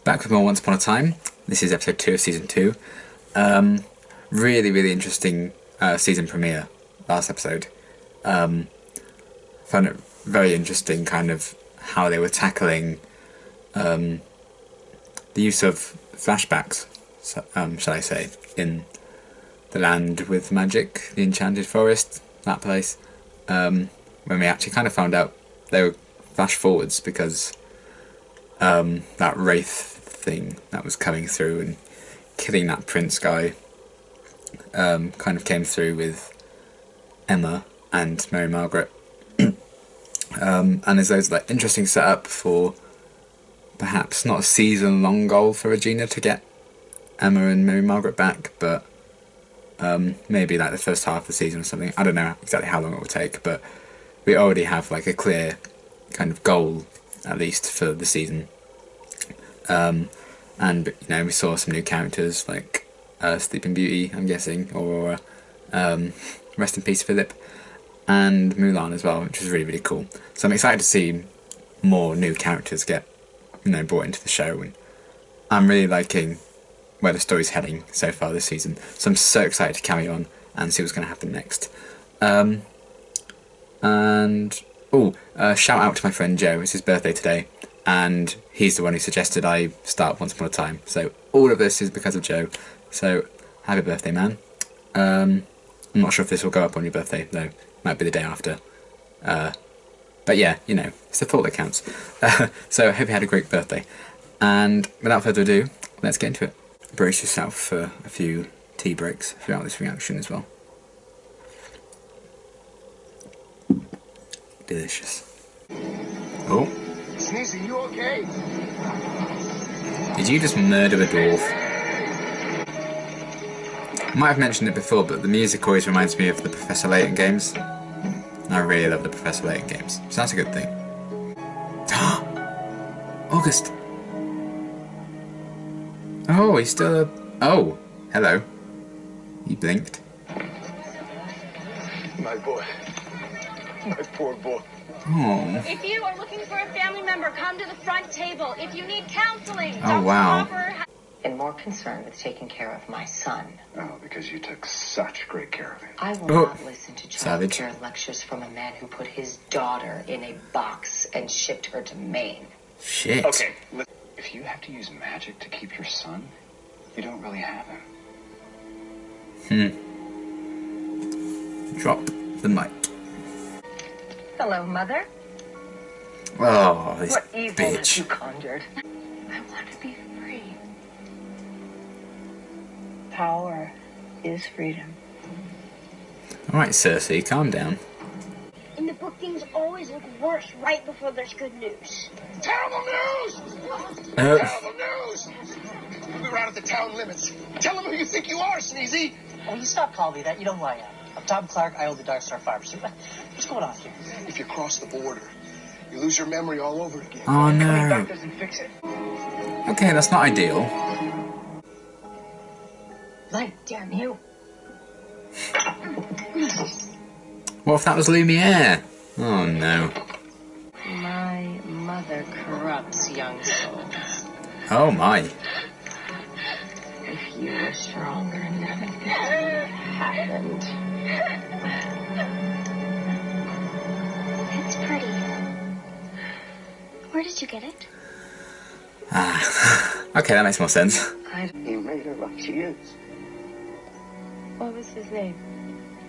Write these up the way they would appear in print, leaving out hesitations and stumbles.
Back with more Once Upon a Time. This is episode 2 of season 2. Really interesting season premiere last episode. Found it very interesting, kind of how they were tackling the use of flashbacks, shall I say, in the land with magic, the Enchanted Forest, that place. When we actually kind of found out they were flash forwards because that wraith thing that was coming through and killing that prince guy kind of came through with Emma and Mary Margaret. And there's those like interesting setup for perhaps not a season-long goal for Regina to get Emma and Mary Margaret back, but maybe like the first half of the season or something. I don't know exactly how long it will take, but we already have like a clear kind of goal, at least for the season. And you know, we saw some new characters like Sleeping Beauty, I'm guessing, or Rest in Peace Philip, and Mulan as well, which is really cool. So I'm excited to see more new characters get, you know, brought into the show, and I'm really liking where the story's heading so far this season. So I'm so excited to carry on and see what's going to happen next. And shout out to my friend Joe. It's his birthday today, and he's the one who suggested I start Once Upon a Time. So all of this is because of Joe. So happy birthday, man. I'm not sure if this will go up on your birthday though. Might be the day after. But yeah, you know, it's the thought that counts. So I hope you had a great birthday. And without further ado, let's get into it. Brace yourself for a few tea breaks throughout this reaction as well. Delicious. Oh. Sneezy, you okay? Did you just murder a dwarf? I might have mentioned it before, but the music always reminds me of the Professor Layton games. I really love the Professor Layton games, so that's a good thing. August! Oh, he's still a... Oh, hello. You blinked. My boy. My poor boy. Oh. If you are looking for a family member, come to the front table. If you need counseling, Oh, wow. And more concerned with taking care of my son. Oh, because you took such great care of him. I will not listen to Savage. childcare lectures from a man who put his daughter in a box and shipped her to Maine. Shit. Okay, listen. If you have to use magic to keep your son, you don't really have him. Drop the mic. Hello, Mother. Oh, this What evil have bitch. you conjured? I want to be free. Power is freedom. Alright, Cersei, calm down. In the book, things always look worse right before there's good news. Terrible news! Terrible news! We were out at the town limits. Tell them who you think you are, Sneezy! Oh, you stop calling me that. You know who I am. I'm Tom Clark. I own the Dark Star Fire Pursuit. What's going on here? If you cross the border, you lose your memory all over again. Oh Coming no. back doesn't fix it. Okay, that's not ideal. Light, damn you. What if that was Lumiere? Oh no. My mother corrupts young souls. Oh my. If you were stronger, none of this would have happened. It's pretty. Where did you get it? Okay, that makes more sense. He made her like she is. What was his name?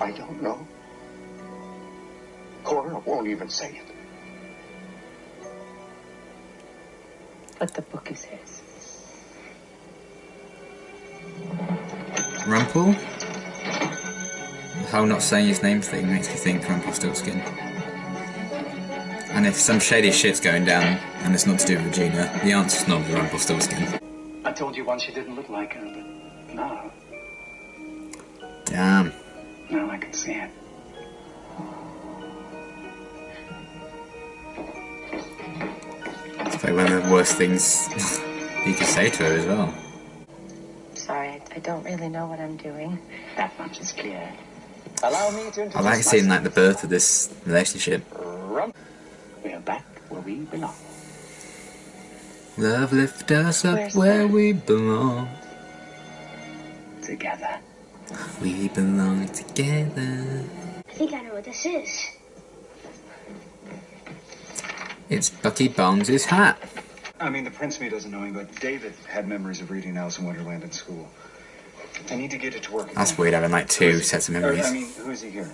I don't know. Cora won't even say it. But the book is his. Rumpel? The whole not saying his name thing makes me think Rumpelstiltskin. And if some shady shit's going down and it's not to do with Regina, the answer's not Rumpelstiltskin. I told you once you didn't look like her, but now Damn. I can see it. It's probably one of the worst things he could say to her as well. Sorry, I don't really know what I'm doing. That much is clear. Allow me to introduce I like seeing like the birth of this relationship. We are back where we belong. Love lift us up Where's where that? we belong. Together. We belong together. I think I know what this is. It's Bucky Barnes' hat. I mean, the prince me doesn't know him, but David had memories of reading Alice in Wonderland in school. I need to get it to work. That's weird having like two sets of memories. I mean, who is he here?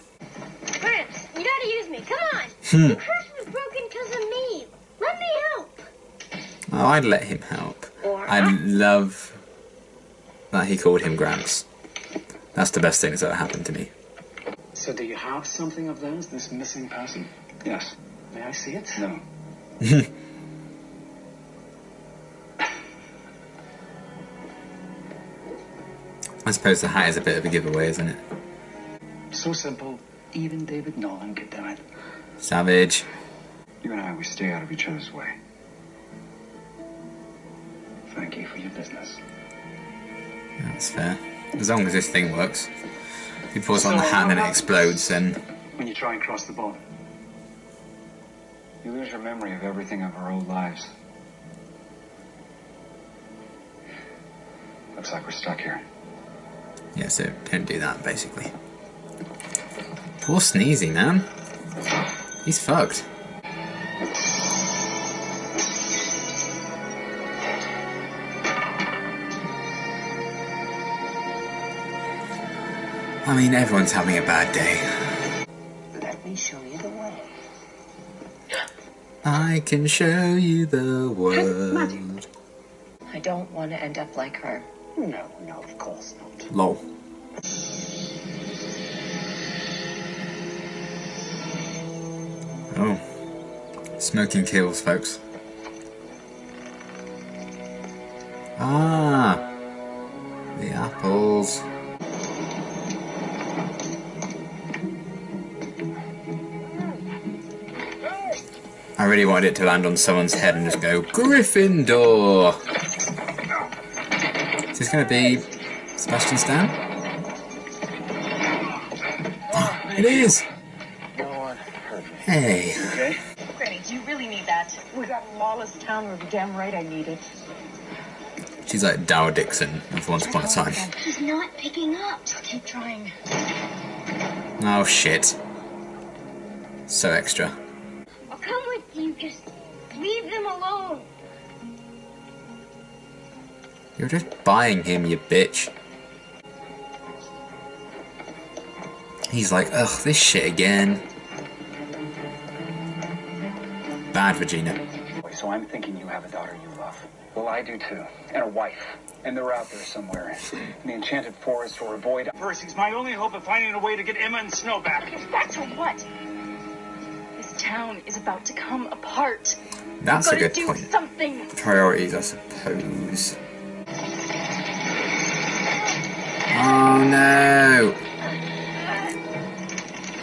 Prince, you gotta use me. Come on. The curse was broken because of me. Let me help. Oh, I'd let him help. Or I love that he called him Gramps. That's the best thing that's ever happened to me. So do you have something of those, this missing person? Yes. May I see it? No. I suppose the hat is a bit of a giveaway, isn't it? So simple, even David Nolan could do it. Savage. You and I, we stay out of each other's way. Thank you for your business. That's fair. As long as this thing works. If he pours it on the hat and then it explodes, then... When you try and cross the border, you lose your memory of everything of our old lives. Looks like we're stuck here. Yeah, so don't do that, basically. Poor Sneezy, man. He's fucked. I mean, everyone's having a bad day. Let me show you the way. I can show you the world. I don't want to end up like her. No, of course not. Lol. Oh. Smoking kills, folks. Ah. The apples. I really wanted it to land on someone's head and just go, Gryffindor! Is this going to be Sebastian Stan? It is! No one heard me. Hey. Okay? Granny, do you really need that? We got a lawless town where damn right I need it. She's like Dow Dixon of Once Upon a Time. He's not picking up. Keep trying. Oh shit. So extra. I'll come with you. Just leave them alone. You're just buying him, you bitch. He's like, ugh, this shit again. Bad Regina. So I'm thinking you have a daughter you love. Well, I do too. And a wife. And they're out there somewhere. In the Enchanted Forest or a void. Percy's my only hope of finding a way to get Emma and Snow back. That's what? This town is about to come apart. That's a Gotta good do point. something. Priorities, I suppose. Oh no!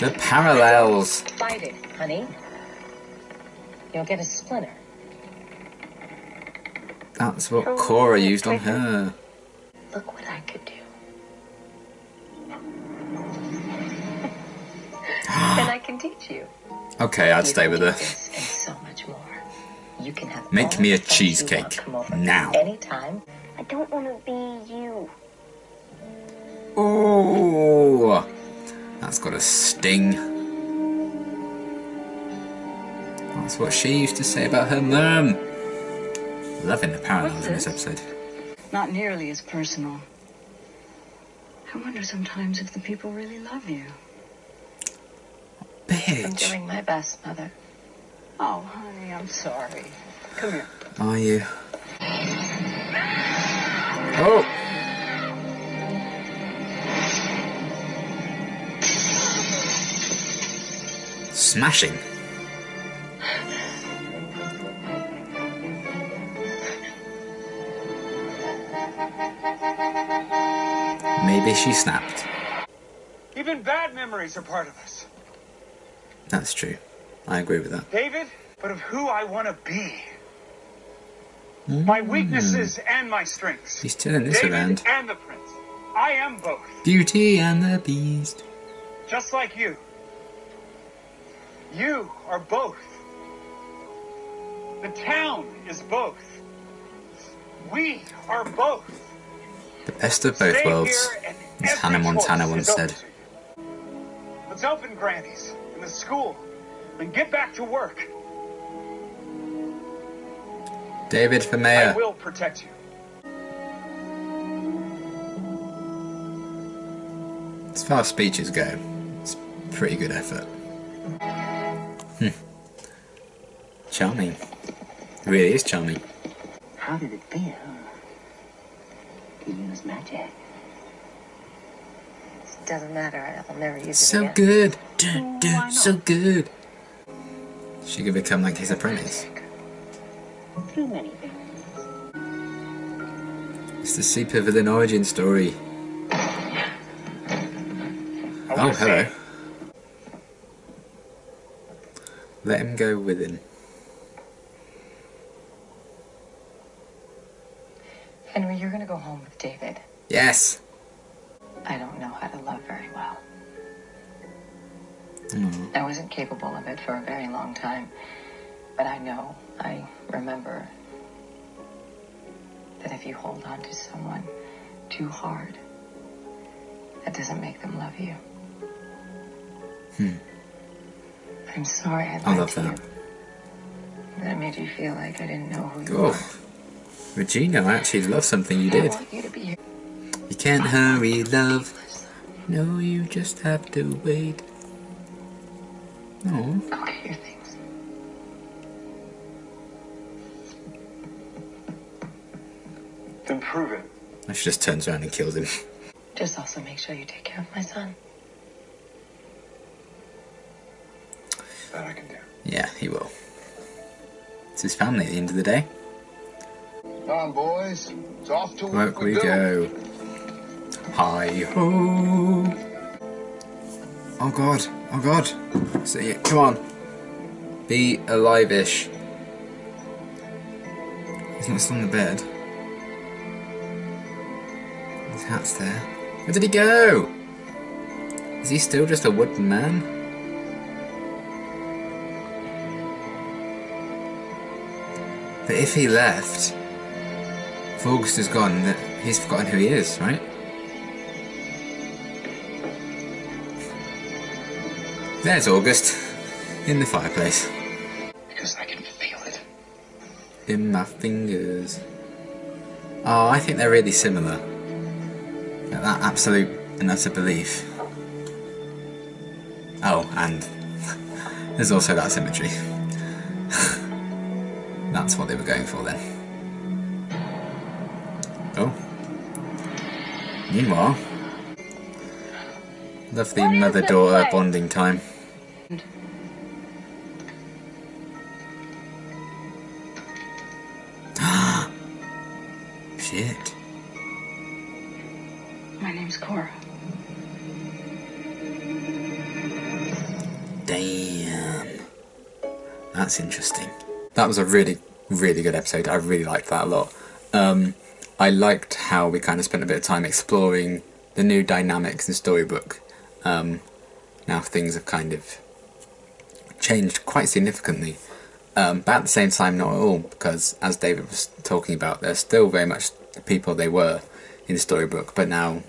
The parallels. Fight it, honey. You'll get a splinter. That's what Cora used on her. Look what I could do. And I can teach you. Okay, I'd stay with her. This and so much more. You can have Make all me a the friends you want cheesecake. come over Now. Anytime. I don't want to be you. Oh, that's got a sting. That's what she used to say about her mum. Loving the parallels in this episode. Not nearly as personal. I wonder sometimes if the people really love you. I'm Bitch. doing my best, Mother. Oh, honey, I'm sorry. Come here. Are you? Oh! Smashing. Maybe she snapped. Even bad memories are part of us. That's true. I agree with that. David, but of who I want to be. My weaknesses and my strengths. He's turning this David around. and the prince. I am both. Beauty and the Beast. Just like you. You are both. The town is both. We are both. The best of both Stay worlds. here, and As best of both Stay worlds, here and as every Hannah Montana choice once is open said. to you. Let's open Granny's and the school and get back to work. David for I mayor. will protect you. As far as speeches go, it's pretty good effort. Charming. Really is charming. How did it feel to use magic? It doesn't matter. I'll never use it So again. good. So good. She could become like his apprentice. Through many things. It's the supervillain origin story. Oh, hello. Let him go within. Henry, you're gonna go home with David. Yes. I don't know how to love very well. I wasn't capable of it for a very long time. But I remember that if you hold on to someone too hard, that doesn't make them love you. I'm sorry I I lied love to you. that. That made you feel like I didn't know who you Oh, were. Regina, I actually love something you I did. want you to be here. You can't hurry, love. No, you just have to wait. No. Go get your things. Then prove it. She just turns around and kills him. Just also make sure you take care of my son. That I can do. Yeah, he will. It's his family at the end of the day. Come on, boys. It's off to Work we go. Hi ho. Oh god. Oh god. See it. Come on. Be alive-ish. He's not still on the bed. His hat's there. Where did he go? Is he still just a wooden man? But if he left, if August is gone, that he's forgotten who he is, right? There's August, in the fireplace. Because I can feel it. In my fingers. Oh, I think they're really similar. That absolute and utter belief. Oh, and there's also that symmetry. That's what they were going for then. Oh. Meanwhile, lovely What is mother-daughter this place? bonding time. Shit. My name's Cora. Damn. That's interesting. That was a really, really good episode. I really liked that a lot. I liked how we kind of spent a bit of time exploring the new dynamics in Storybook. Now things have kind of changed quite significantly. But at the same time, not at all, because as David was talking about, they're still very much the people they were in Storybook, but now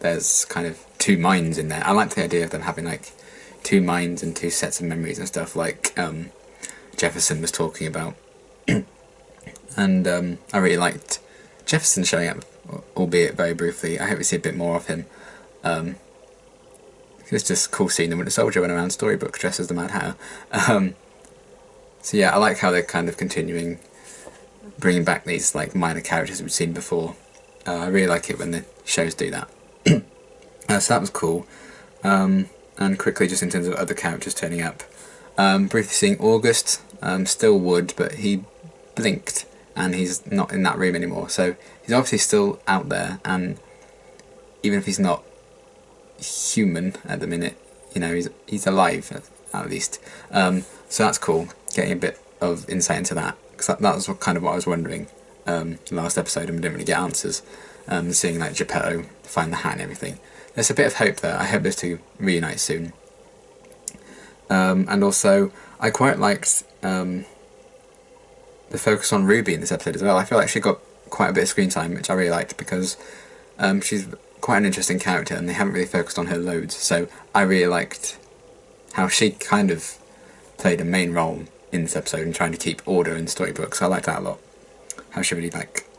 there's kind of two minds in there. I like the idea of them having like two minds and two sets of memories and stuff, like Jefferson was talking about. And I really liked Jefferson showing up, albeit very briefly. I hope we see a bit more of him. It's just cool seeing the Winter Soldier run around Storybook dressed as the Mad Hatter. So yeah, I like how they're kind of continuing bringing back these like minor characters we've seen before. I really like it when the shows do that. So that was cool. And quickly, just in terms of other characters turning up, briefly seeing August, still Wood, but he blinked and he's not in that room anymore. So he's obviously still out there, and even if he's not human at the minute, you know, he's alive at least. So that's cool, getting a bit of insight into that, because that was kind of what I was wondering last episode, and we didn't really get answers. Seeing like Geppetto find the hat and everything, there's a bit of hope there. I hope those two reunite soon. And also, I quite liked the focus on Ruby in this episode as well. I feel like she got quite a bit of screen time, which I really liked because she's quite an interesting character and they haven't really focused on her loads. So I really liked how she kind of played a main role in this episode in trying to keep order in Storybrooke. So I liked that a lot. How she really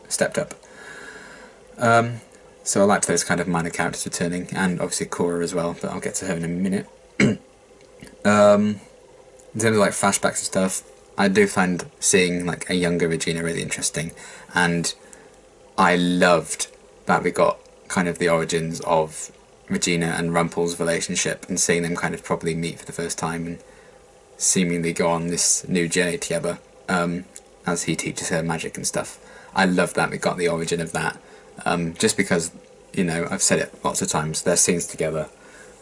stepped up. So I liked those kind of minor characters returning, and obviously Cora as well, but I'll get to her in a minute. In terms of flashbacks and stuff, I do find seeing a younger Regina really interesting, and I loved that we got kind of the origins of Regina and Rumpel's relationship, and seeing them kind of properly meet for the first time and seemingly go on this new journey together, as he teaches her magic and stuff. I love that we got the origin of that, just because, I've said it lots of times, their scenes together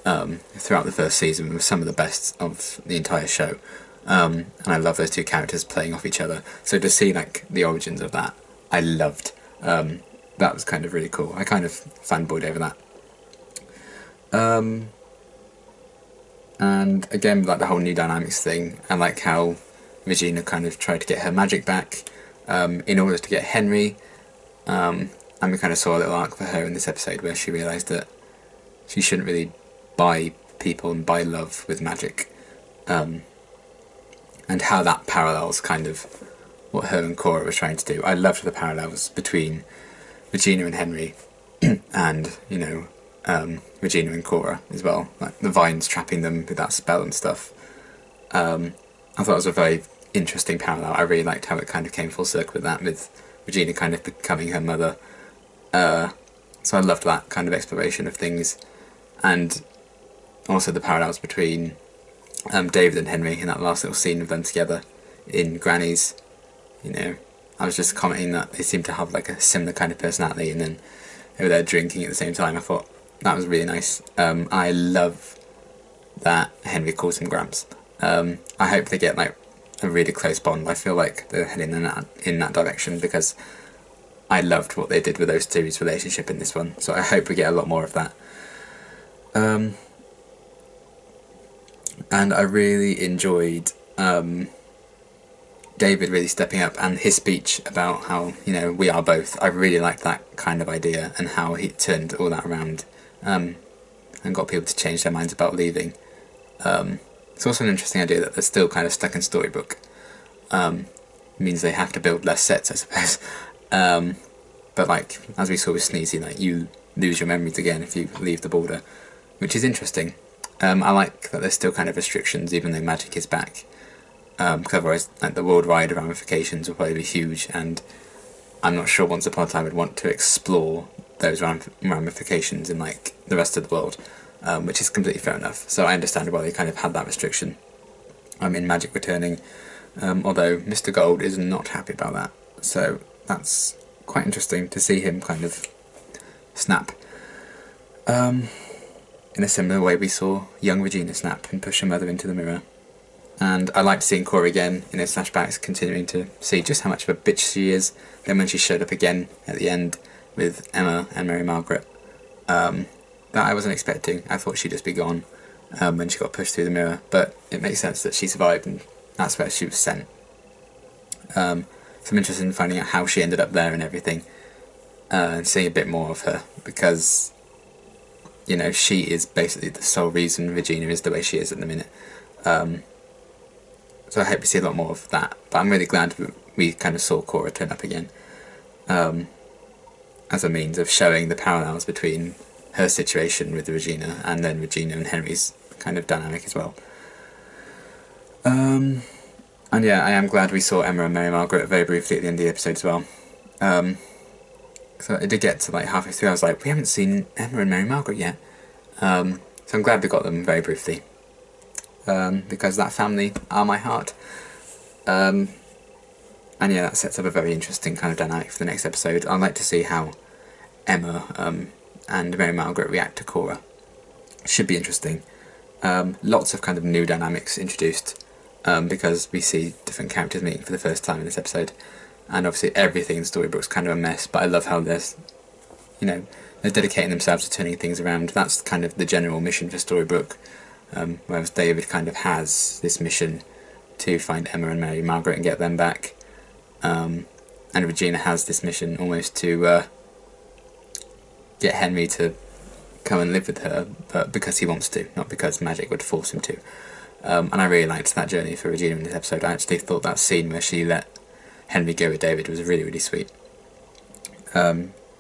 throughout the first season were some of the best of the entire show, and I love those two characters playing off each other. So to see the origins of that, I loved. That was kind of really cool. I kind of fanboyed over that. And again, the whole new dynamics thing, and how Regina kind of tried to get her magic back in order to get Henry, and we kind of saw a little arc for her in this episode where she realised that she shouldn't really buy people and buy love with magic, and how that parallels kind of what her and Cora were trying to do. I loved the parallels between Regina and Henry, and Regina and Cora as well, the vines trapping them with that spell and stuff. I thought it was a very interesting parallel. I really liked how it kind of came full circle with that, with Regina kind of becoming her mother. So I loved that kind of exploration of things, and also the parallels between David and Henry in that last little scene of them together in Granny's. I was just commenting that they seem to have a similar kind of personality, and then they were there drinking at the same time. I thought that was really nice. I love that Henry calls him Gramps. I hope they get a really close bond. I feel like they're heading in that direction, because I loved what they did with those two's relationship in this one. So I hope we get a lot more of that. And I really enjoyed David really stepping up, and his speech about how, we are both. I really liked that kind of idea, and how he turned all that around, and got people to change their minds about leaving. It's also an interesting idea that they're still kind of stuck in Storybrooke. Means they have to build less sets, I suppose. But as we saw with Sneezy, you lose your memories again if you leave the border, which is interesting. I like that there's still kind of restrictions, even though magic is back. Because otherwise, the worldwide ramifications will probably be huge, and I'm not sure Once Upon a Time would want to explore those ramifications in the rest of the world, which is completely fair enough. So I understand why they kind of had that restriction. In Magic returning, although Mr. Gold is not happy about that. So that's quite interesting to see him kind of snap. In a similar way we saw young Regina snap and push her mother into the mirror. And I liked seeing Cora again in his flashbacks, continuing to see just how much of a bitch she is. Then when she showed up again at the end with Emma and Mary Margaret, that I wasn't expecting. I thought she'd just be gone when she got pushed through the mirror, but it makes sense that she survived, and that's where she was sent. So I'm interested in finding out how she ended up there and everything, and seeing a bit more of her, because she is basically the sole reason Regina is the way she is at the minute. So I hope we see a lot more of that. But I'm really glad we kind of saw Cora turn up again, as a means of showing the parallels between her situation with Regina and then Regina and Henry's kind of dynamic as well. And yeah, I am glad we saw Emma and Mary Margaret very briefly at the end of the episode as well. So it did get to halfway through, I was like, we haven't seen Emma and Mary Margaret yet. So I'm glad we got them very briefly. Because that family are my heart. And yeah, that sets up a very interesting kind of dynamic for the next episode. I'd like to see how Emma and Mary Margaret react to Cora. Should be interesting. Lots of kind of new dynamics introduced, because we see different characters meeting for the first time in this episode. And obviously everything in Storybrooke's kind of a mess, but I love how they're dedicating themselves to turning things around. That's kind of the general mission for Storybrooke. Whereas David kind of has this mission to find Emma and Mary Margaret and get them back. And and Regina has this mission almost to get Henry to come and live with her, but because he wants to, not because magic would force him to. And I really liked that journey for Regina in this episode. I actually thought that scene where she let Henry go with David was really, really sweet.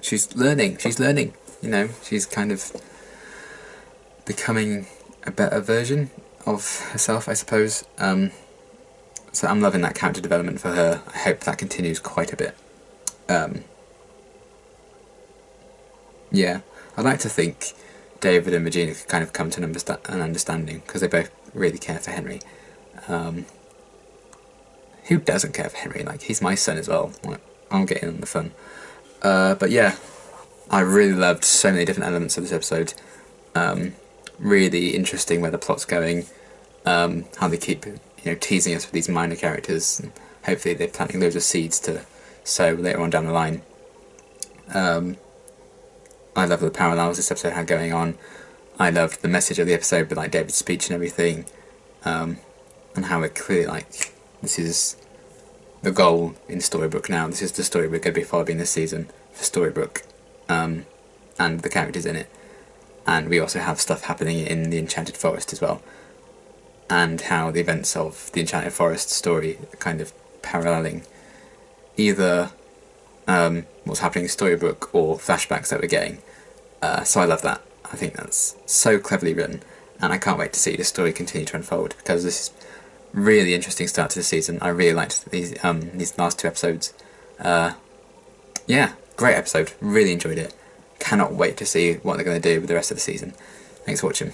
She's learning, you know, she's kind of becoming a better version of herself, I suppose. So I'm loving that character development for her. I hope that continues quite a bit. Yeah, I'd like to think David and Regina could kind of come to an understanding, because they both really care for Henry. Who doesn't care for Henry? Like, he's my son as well. Like, I'll get in on the fun. But yeah, I really loved so many different elements of this episode. Really interesting where the plot's going. How they keep, you know, teasing us with these minor characters. And hopefully they're planting loads of seeds to sow later on down the line. I love the parallels this episode had going on. I loved the message of the episode with like David's speech and everything, and how it clearly, like, this is the goal in Storybrooke now. This is the story we're going to be following this season for Storybrooke, and the characters in it. And we also have stuff happening in the Enchanted Forest as well, and how the events of the Enchanted Forest story are kind of paralleling either what's happening in Storybrooke or flashbacks that we're getting. So I love that. I think that's so cleverly written, and I can't wait to see the story continue to unfold, because this is really interesting start to the season. I really liked these last 2 episodes. Yeah, great episode. Really enjoyed it. Cannot wait to see what they're going to do with the rest of the season. Thanks for watching.